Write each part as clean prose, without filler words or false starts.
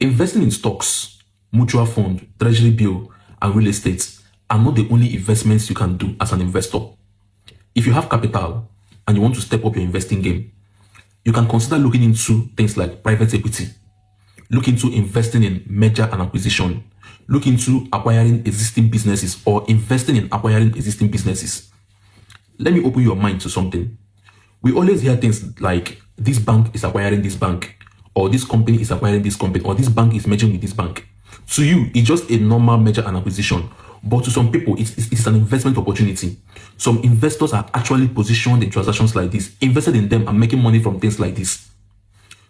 Investing in stocks, mutual fund, treasury bill, and real estate are not the only investments you can do as an investor. If you have capital and you want to step up your investing game, you can consider looking into things like private equity, look into investing in merger and acquisition, look into acquiring existing businesses or investing in acquiring existing businesses. Let me open your mind to something. We always hear things like this bank is acquiring this bank, or this company is acquiring this company, or this bank is merging with this bank. To you, it's just a normal merger and acquisition. But to some people, it's an investment opportunity. Some investors are actually positioned in transactions like this, invested in them and making money from things like this.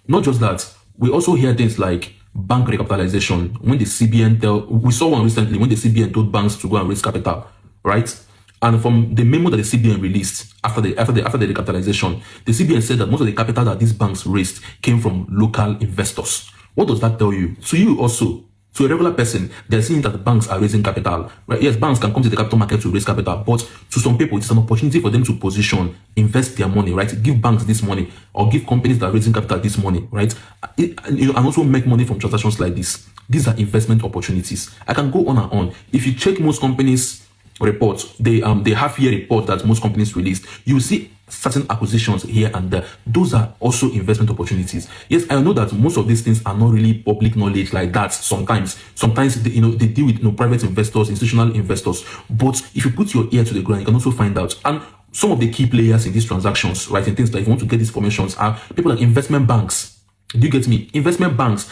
Not just that, we also hear things like bank recapitalization. When the CBN we saw one recently when the CBN told banks to go and raise capital, right? And from the memo that the CBN released after the recapitalization, the CBN said that most of the capital that these banks raised came from local investors. What does that tell you? To you also, to a regular person, they're seeing that the banks are raising capital. Right? Yes, banks can come to the capital market to raise capital, but to some people, it's an opportunity for them to position, invest their money, right? Give banks this money or give companies that are raising capital this money, right? And also make money from transactions like this. These are investment opportunities. I can go on and on. If you check most companies' reports, they half-year report that most companies released, you will see certain acquisitions here and there. Those are also investment opportunities. Yes, I know that most of these things are not really public knowledge like that. Sometimes they deal with private investors, institutional investors. But if you put your ear to the ground, you can also find out. And some of the key players in these transactions, right, in things like if you want to get these formations, are people like investment banks. Do you get me? Investment banks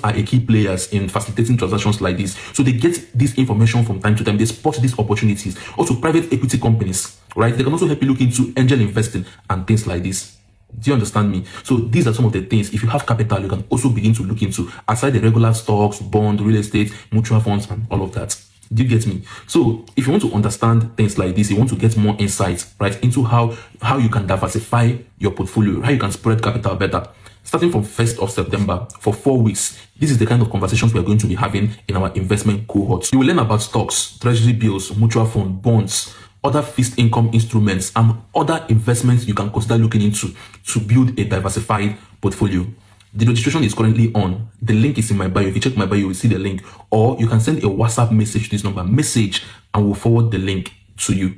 are a key players in facilitating transactions like this. So they get this information from time to time. They spot these opportunities. Also, private equity companies, right? They can also help you look into angel investing and things like this. Do you understand me? So these are some of the things. If you have capital, you can also begin to look into aside the regular stocks, bond, real estate, mutual funds, and all of that. Do you get me? So if you want to understand things like this, you want to get more insights, right, into how you can diversify your portfolio, how you can spread capital better. Starting from 1st of September, for 4 weeks, this is the kind of conversations we are going to be having in our investment cohort. You will learn about stocks, treasury bills, mutual fund, bonds, other fixed income instruments, and other investments you can consider looking into to build a diversified portfolio. The registration is currently on. The link is in my bio. If you check my bio, you will see the link. Or you can send a WhatsApp message to this number, and we'll forward the link to you.